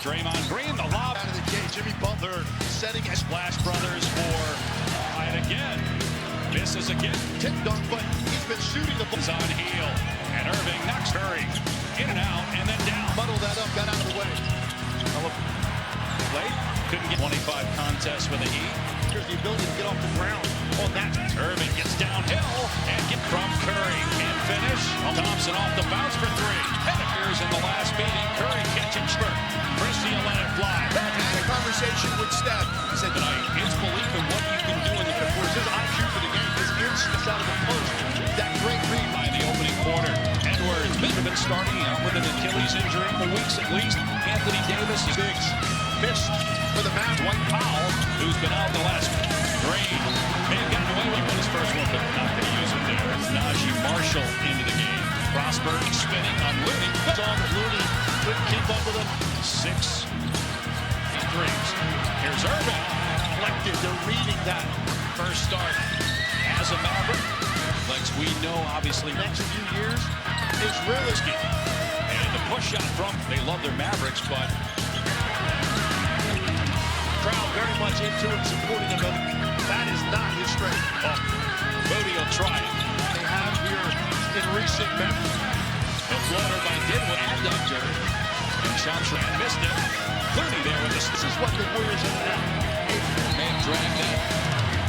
Draymond Green, the lob out of the gate. Jimmy Butler setting a Splash Brothers for and again. Misses again. tip dunk, but he's been shooting the ball. Is on heel. And Irving knocks Curry in and out and then down. Muddled that up, got out of the way. Late. Couldn't get 25 contests with the Heat. Here's the ability to get off the ground on that. Irving gets downhill and get from Curry. Can't finish. Thompson off the bounce for three. And appears in the last meeting. Curry catching spurt. Christie will let it fly. Had a conversation with Steph. He said Tonight, his belief in what you can do in the was his IQ for the game. His instincts out of the post. That great read by the opening quarter. Edwards been starting out with an Achilles injury for weeks at least. Anthony Davis is Biggs missed for the Mavs. Dwight Powell, who's been out the last Green. May have gotten away with his first one, but not going to use it there. Najee Marshall into the game. Prosper spinning on Looney. Saw that Looney couldn't keep up with him. 6 threes. Here's Irving. Collected. They're reading that. First start as a Maverick. Lex, we know obviously Next few years is realistic. And the push shot from, they love their Mavericks, but Crowd very much into it, supporting him. That is not his strength. Moody will try it. They have here in recent memory. A floater by Dinwiddie and Doctor. And Chantran missed it. Looney there with This is what the Warriors have now. man dragged in.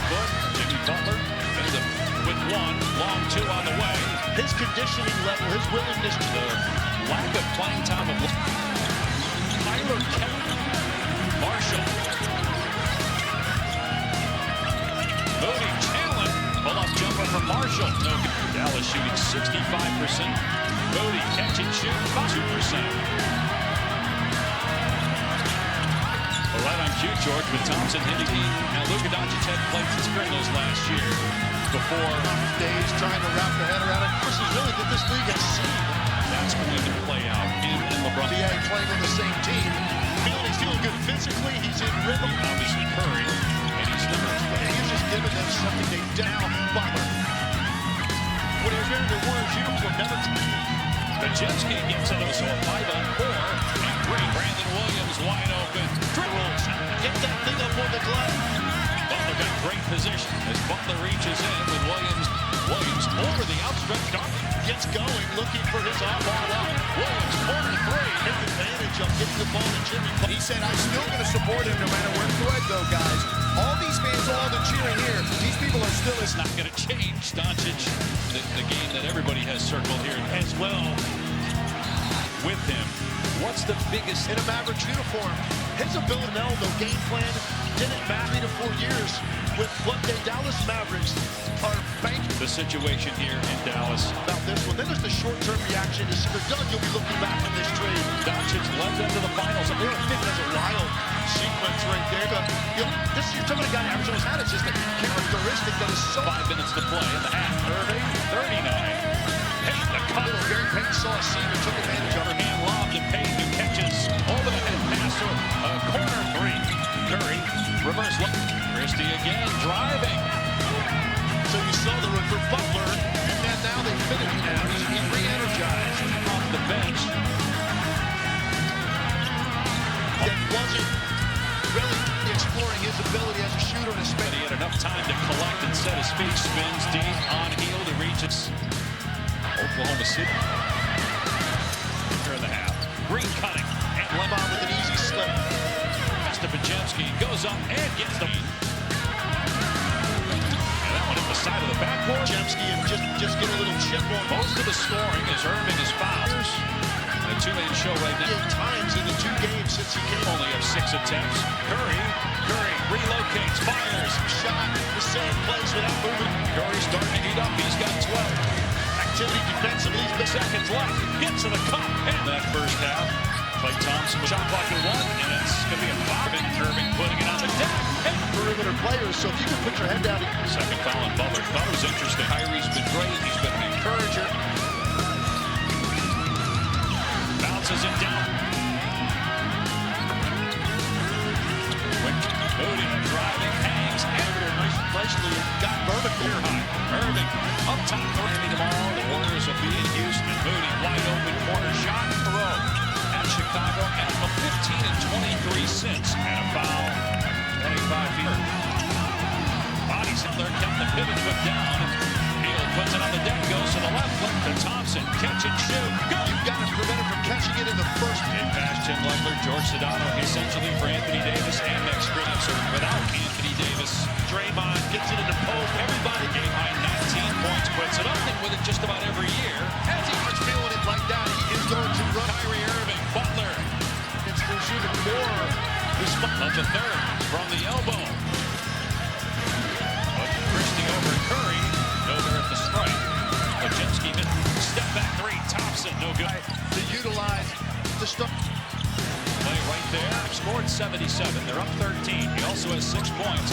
Foot. Jimmy Butler ends up with one. Long two on the way. His conditioning level, his willingness to The lack of playing time of Tyler Kemp. Marshall. Moody challenge. Pull-up jumper from Marshall. No good. Dallas shooting 65%. Moody catch and shoot 2%. Well, right on cue, George, with Thompson hitting. Now Luka Doncic had played some Grizzlies last year before days trying to wrap their head around it. This is really that this league has seen. that's going to play out. Him and LeBron. NBA playing on the same team. He's feeling good physically. He's in rhythm. Obviously Curry, and he's He's just giving them something they down. Butler. When he was wearing the Warriors uniform, never. Bajinski gets it, so a 5-on-4, and great. Brandon Williams wide open. Dribbles. Get that thing up on the glove. Butler got great position as Butler reaches in with Williams. Williams over the outstretched arm. Gets going, looking for his off-ball up. Williams corner three. Take advantage of getting the ball to Jimmy. He said, I'm still going to support him no matter where through it go, guys. All these fans, all the cheering here, these people are still... It's not going to change. Doncic, the game that everybody has circled here as well with him. What's the biggest In a Mavericks uniform, his ability to know the game plan didn't matter 3 to 4 years with what the Dallas Mavericks are banking. the situation here in Dallas? About this one, then there's the short-term reaction. As soon as they're done, you'll be looking back on this trade. Doncic led them to the finals. They were thinking that's a wild sequence right there. This you're talking about a guy averaging his hat. It's just a characteristic that is so. 5 minutes to play in the half. Irving, 39. Hey, the cut. Gary Payton saw a seam and took advantage of it. Hand lob to Payton, who catches over the head pass to a corner three. Curry, reverse look. Christie again, driving. So you saw the run for Butler, and then now they finish now. He's re-energized Off the bench. that wasn't really exploring his ability as a shooter in a But space. he had enough time to collect and set his feet. Spins deep on heel to reach it. Oklahoma City. Here in the half. Green cutting. And Lemon with an easy slip. pass to Bajinski. Goes up and gets the lead. And that one hit the side of the backboard. Jemski and just get a little chip on. Most of the scoring as Irving is fouled. A two-man show right now. 8 times in the 2 games since he came. Only have 6 attempts. Curry relocates, fires. Shot the same place without moving. Curry starting to heat up. He's got 12. Activity defensively. He's been Seconds left. Gets to the cup. And that first half. Clay Thompson shot clock at 1, and it's going to be a foul. Irving putting it on the deck. And perimeter players, so if you can put your head down. second foul on Butler. Thought it was interesting. Kyrie's been great. He's been an encourager. Bounces it down. Moody driving, hangs, and Nice nicely got vertical. high. Irving up top. Miami tomorrow. The Warriors will be in Houston. Moody wide open corner shot. Throw at Chicago at the 15 and 20. only 3 since. And a foul, 25 feet. Bodies in there, kept the pivot foot down. Hield puts it on the deck, goes to the left, flip to Thompson, catch and shoot. Go! You've got to prevent him from catching it in the first. In pass, Tim Legler, George Sedano, essentially for Anthony Davis and Max Grizzlies. So without Anthony Davis, Draymond gets it in the post. Everybody game high 19 points, puts it up and with it just about every year. as he starts feeling it like that, he is going to run. Kyrie Irving, Butler, It's there's even more. of the third from the elbow. But Christie over Curry, no there at the strike. Pajemski, step back three, Thompson, no good. To utilize the stuff. Play right there, scored 77, they're up 13. He also has 6 points.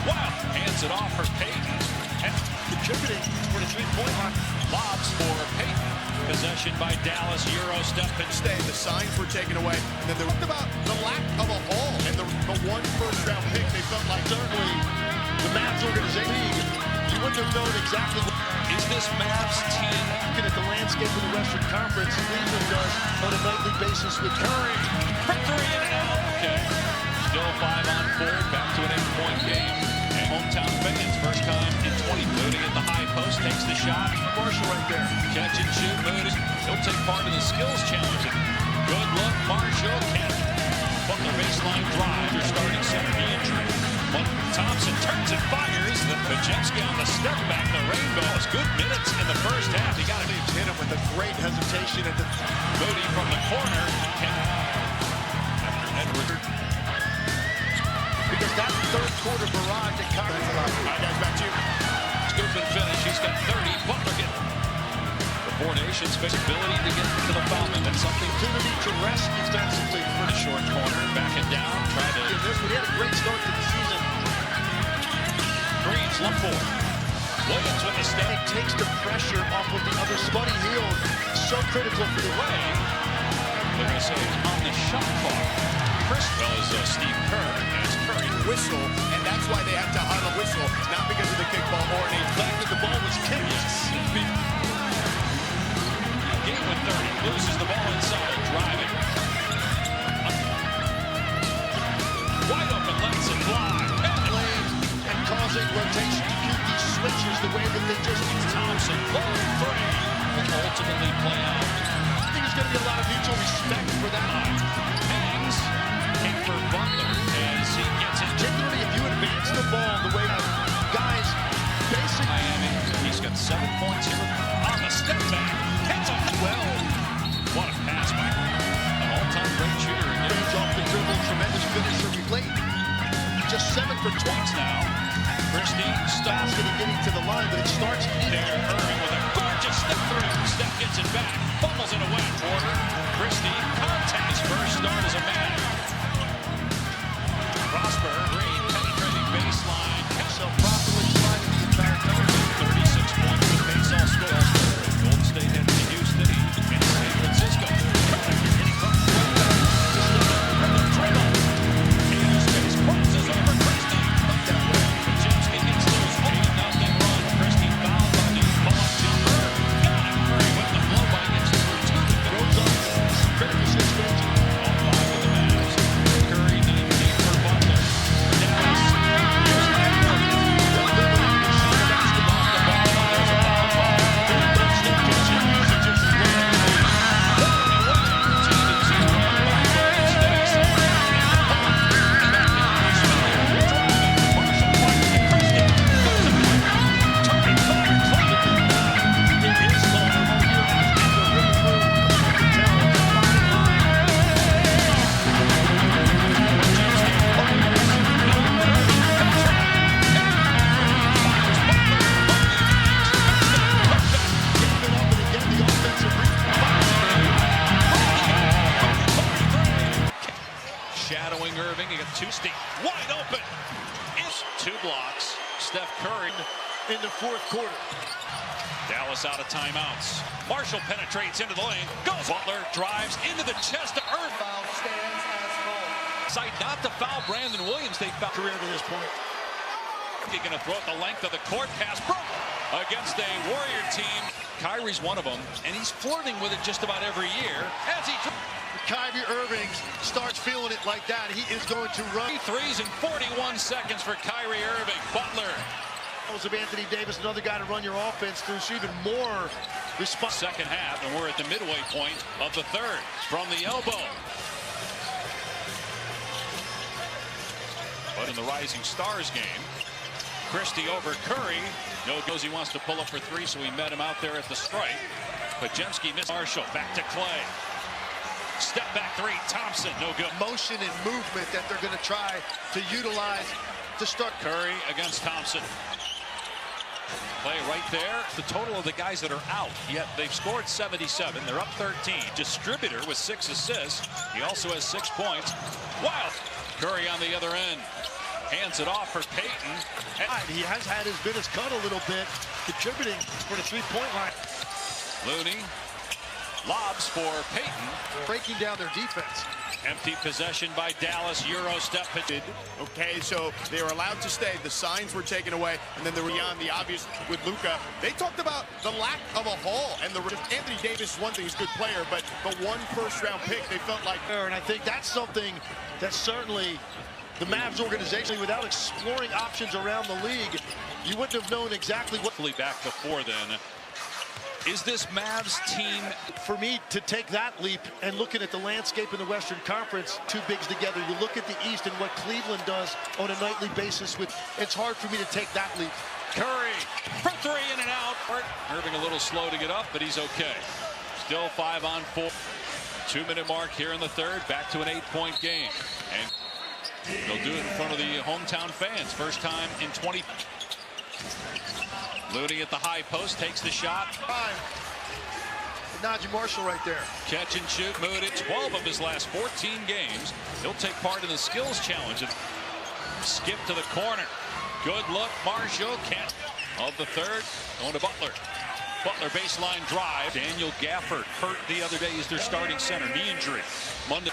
Wow, hands it off for Payton. And Contributing for the three-point line. lobs for Payton. Possession by Dallas, Euro step and Stay, the signs were taken away. And then what about the lack of a haul and the one first-round pick? They felt like Certainly, the Mavs organization, you wouldn't have known exactly what. Is this Mavs team? Looking at the landscape of the Western Conference, Cleveland does on a nightly basis with Curry. For 3 and out. Okay. Still 5 on 4, back to an 8-point game. And hometown fans, first time in 20. Moody in the high post, takes the shot. Marshall right there. Catch and shoot, Moody. He'll take part in the skills challenge. Good look, Marshall. Can't. Butler baseline drive. Your starting center, knee injury. But Thompson turns and fires. The Pajemski on the step back. The rainbow is good minutes in the first half. He got it. Hit him with a great hesitation at the Moody from the corner. After Edward. because that third quarter barrage at Kyrie. all right, guys, back to you. Scoop and finish. He's got 30. Butler get the Four Nations' ability to get to the foul line. That's something Opportunity to rest defensively for the short corner. Back it down. Try to. in this one. He had a great start to the season. Green's left for. Williams with the step. It takes the pressure off of the other. Buddy Hield, so critical for the way. They're going to say on the shot clock. Chris well as Steve Kerr as Curry. Whistle, and that's why they had to huddle whistle, not because of the kickball or any fact that the ball was kicked. Game with 30. Loses the ball inside. Driving. Wide open. Lets it fly. Lane and causing rotation to keep these switches the way that they just used. Thompson. Long 3. Will ultimately play out. I think there's going to be a lot of mutual respect for that. Hangs. And for Butler as he gets it. Particularly if you advance the ball the way guys basically. Miami. He's got 7 points here on the step back. Hits it well. What a pass by an all-time great shooter. Range off the dribble, tremendous finisher. We played just 7 for 20 now. Christie stops Basket and getting to the line, but it starts there. Irving with a gorgeous step through. Steph gets it back. Fumbles it away. Porter. Christie. Contact his first start as a man. Prosper. Green penetrating baseline. so properly sliding the entire time. 36 points with base all scores. Golden State headed to Houston and San Francisco. Curry hitting from the dribble. Into space. Crosses over Christie. Pajemski gets loose. 8-0 run. Christie fouled by the pull-up jumper. Got it. Curry with the blow by gets through 2. Goes on. Critical situation. All 5 of the Mavs. Curry 19 for Butler. Dallas. Shadowing Irving, he got 2 steep, wide open. It's 2 blocks. Steph Curry In the fourth quarter. Dallas out of timeouts. Marshall penetrates into the lane. Goes Butler, drives into the chest of Irving. Foul stands as called. Decide not to foul Brandon Williams. They foul Career to this point. He's going to throw it the length of the court. Pass broke against a Warrior team. Kyrie's one of them, and he's flirting with it just about every year. As he Kyrie Irving starts feeling it like that, he is going to run. 3 threes in 41 seconds for Kyrie Irving. Butler. Of Anthony Davis, another guy to run your offense through, so even more response. Second half, and we're at the midway point of the third. From the elbow. But in the Rising Stars game, Christie over Curry. No goes, he wants to pull up for three, so he met him out there at the strike. But Jemski missed. Marshall back to Clay. Step back three, Thompson, no good. Motion and movement that they're going to try to utilize to start. Curry against Thompson. Clay right there. The total of the guys that are out, yet they've scored 77. They're up 13. Distributor with 6 assists. He also has 6 points. Wild. Curry on the other end. Hands it off for Payton. He has had his business cut a little bit, contributing for the three-point line. Looney lobs for Payton. Breaking down their defense. Empty possession by Dallas. Euro step. Okay, so they were allowed to stay. The signs were taken away, and then they were beyond the obvious with Luka. They talked about the lack of a haul, and Anthony Davis is one thing, he's a good player, but the one first-round pick, they felt like. And I think that's something that certainly the Mavs organization, without exploring options around the league, you wouldn't have known exactly what. Back before then. Is this Mavs team? For me to take that leap and looking at the landscape in the Western Conference, two bigs together, you look at the East and what Cleveland does on a nightly basis. It's hard for me to take that leap. Curry for three, in and out. Irving a little slow to get up, but he's okay. Still 5 on 4. 2-minute mark here in the third. Back to an 8-point game. And they'll do it in front of the hometown fans. First time in 20. Looney at the high post, takes the shot. Najee Marshall right there. Catch and shoot, Moody. 12 of his last 14 games. He'll take part in the skills challenge. Skip to the corner. Good look, Marshall. Can't. Of the third, going to Butler. Butler baseline drive. Daniel Gafford hurt the other day. He's their starting center. Knee injury. Monday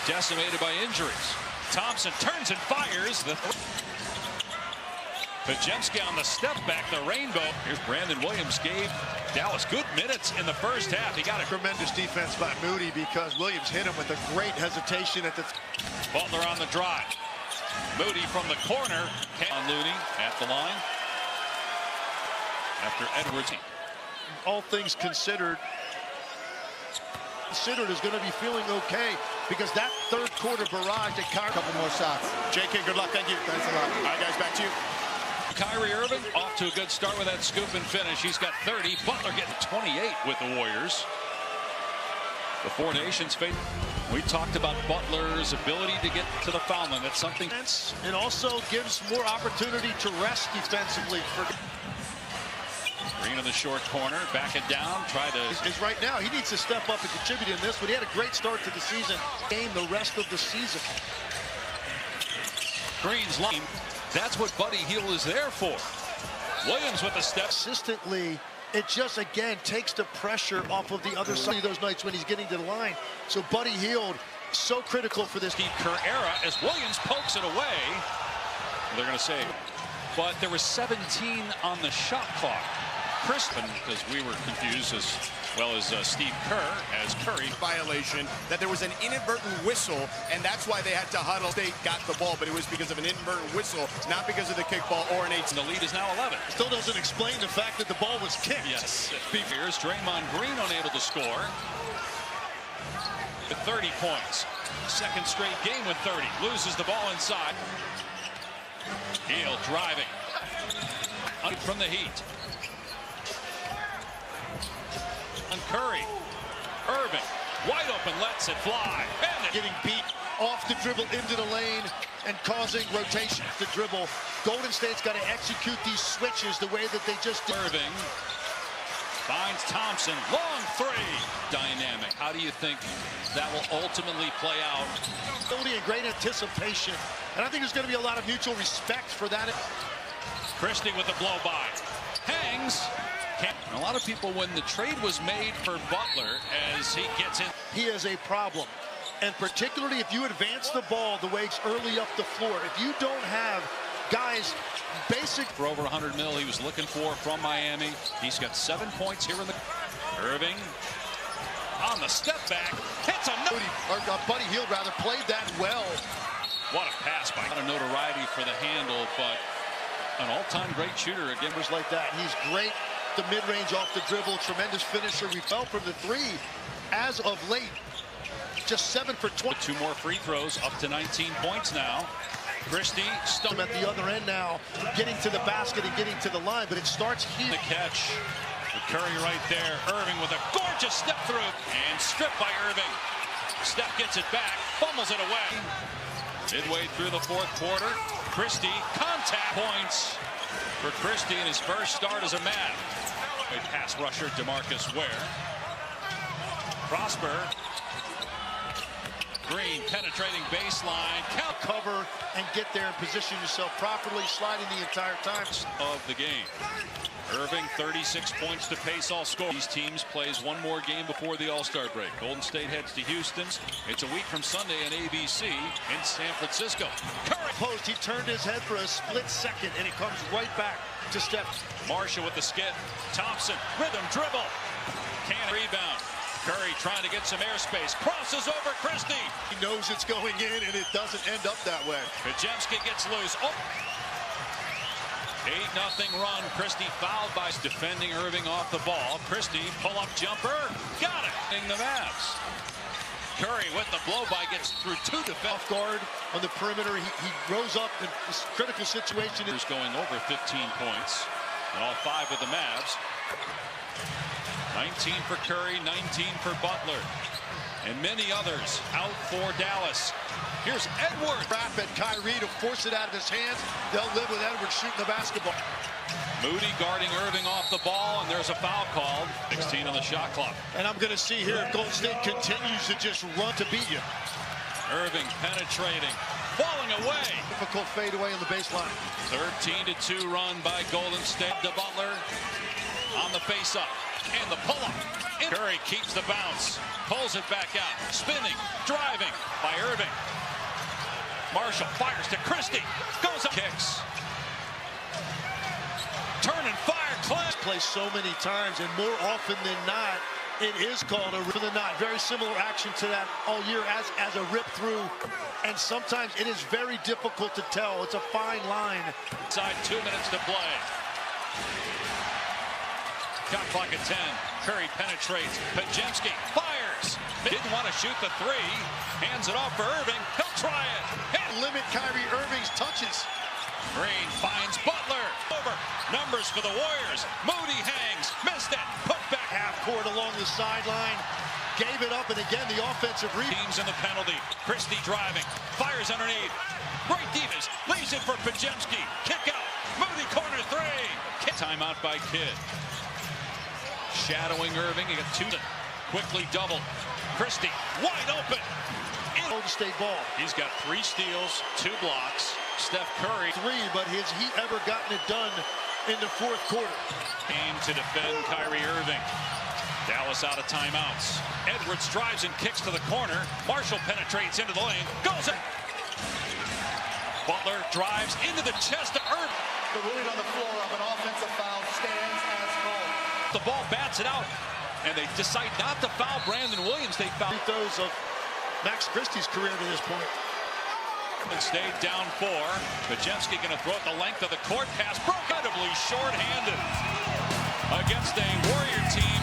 decimated by injuries. Thompson turns and fires. Pajemski on the step back, the rainbow. Here's Brandon Williams, gave Dallas good minutes in the first half. He got a tremendous defense by Moody because Williams hit him with a great hesitation at the. Butler on the drive. Moody from the corner. On Looney at the line. After Edwards. All things considered is going to be feeling okay because that third quarter barrage at Kyrie. Couple more shots. JK, good luck. Thank you. Thanks a lot. All right, guys, back to you. Kyrie Irving off to a good start with that scoop and finish. He's got 30. Butler getting 28 with the Warriors. The Four Nations fate. We talked about Butler's ability to get to the foul line. That's something. It also gives more opportunity to rest defensively. Green in the short corner, back it down, try to. Is right now. He needs to step up and contribute in this one. He had a great start to the season. Game the rest of the season. Green's line. That's what Buddy Hield is there for. Williams with the step. Consistently, it just, again, takes the pressure off of the other side of those nights when he's getting to the line. So Buddy Hield, so critical for this. Steve Kerr era as Williams pokes it away. They're going to say, but there was 17 on the shot clock. Crispin, because we were confused as well as Steve Kerr, as Curry. Violation, that there was an inadvertent whistle, and that's why they had to huddle. State got the ball, but it was because of an inadvertent whistle, not because of the kickball or an 8. The lead is now 11. Still doesn't explain the fact that the ball was kicked. Yes. Here's Draymond Green unable to score. With 30 points. Second straight game with 30. Loses the ball inside. Hield driving. From the Heat. On Curry. Irving. Wide open, lets it fly. And getting beat off the dribble into the lane and causing rotation. The dribble. Golden State's got to execute these switches the way that they just did. Irving finds Thompson. Long three. Dynamic. How do you think that will ultimately play out? Ability and great anticipation. And I think there's going to be a lot of mutual respect for that. Christie with the blow by. Hangs. A lot of people, when the trade was made for Butler, as he gets in. He is a problem. And particularly if you advance the ball the way it's early up the floor. If you don't have guys basic. For over 100 mil he was looking for from Miami. He's got 7 points here in the. Irving. on the step back. Hits a Buddy Hield rather played that well. What a pass by. Not a notoriety for the handle, but an all-time great shooter again. Numbers like that. He's great. The mid-range off the dribble, tremendous finisher. We fell from the three as of late. Just 7 for 20. 2 more free throws, up to 19 points now. Christie At the other end now, getting to the basket and getting to the line, but it starts here. the catch. With Curry right there. Irving with a gorgeous step through and stripped by Irving. Steph gets it back, fumbles it away. Midway through the fourth quarter, Christie contact points for Christie in his first start as a Mav. A pass rusher, DeMarcus Ware. Prosper. Green penetrating baseline. Count Cover and get there and position yourself properly, sliding the entire time. of the game. Irving 36 points to pace all score. These teams plays one more game before the All-Star break. Golden State heads to Houston. It's a week from Sunday on ABC in San Francisco. Curry Post, he turned his head for a split second and it comes right back to Steph. Marshall with the skip. Thompson rhythm dribble. Can't rebound. Curry trying to get some airspace. Crosses over Christie. He knows it's going in and it doesn't end up that way. Pajemski gets loose. Oh. 8-0 run. Christie fouled by defending Irving off the ball. Christie pull-up jumper. Got it. The Mavs. Curry with the blow-by gets through 2 defenders. Off guard on the perimeter. He rose up in this critical situation. Is going over 15 points. And all 5 of the Mavs. 19 for Curry, 19 for Butler. And many others out for Dallas. Here's Edwards. Trap at Kyrie to force it out of his hands. They'll live with Edwards shooting the basketball. Moody guarding Irving off the ball, and there's a foul called. 16 on the shot clock. And I'm going to see here if Golden State continues to just run to beat you. Irving penetrating, falling away. Difficult fadeaway on the baseline. 13-2 run by Golden State. To Butler on the face-up and the pull-up. Curry keeps the bounce, pulls it back out, spinning, driving by Irving. Marshall fires to Christie, goes up, kicks. Turn and fire, Clint. Plays so many times, and more often than not, it is called a rip than not. Very similar action to that all year as a rip through, and sometimes it is very difficult to tell. It's a fine line. Inside 2 minutes to play. Shot clock at 10. Curry penetrates. Pajemski fires. Didn't want to shoot the 3. Hands it off for Irving. He'll try it. And Limit Kyrie Irving's touches. Green finds Butler. Over. Numbers for the Warriors. Moody hangs. Missed it. Put back. Half court along the sideline. Gave it up, and again, the offensive rebound. Teams in the penalty. Christie driving. Fires underneath. Great defense. Leaves it for Pajemski. Kick out. Moody corner 3. Timeout by Kidd. Shadowing Irving. He got 2. Quickly doubled. Christie wide open. Golden State ball. He's got 3 steals, 2 blocks. Steph Curry. 3, but has he ever gotten it done in the fourth quarter? Aim to defend Kyrie Irving. Dallas out of timeouts. Edwards drives and kicks to the corner. Marshall penetrates into the lane. Goes it. Butler drives into the chest of Irving. The ruling on the floor of an offensive foul stands as called. The ball bats it out, and they decide not to foul Brandon Williams. They foul Those of Max Christie's career to this point. and stayed down 4. Pajemski going to throw it the length of the court. Pass broke, incredibly short-handed against a Warrior team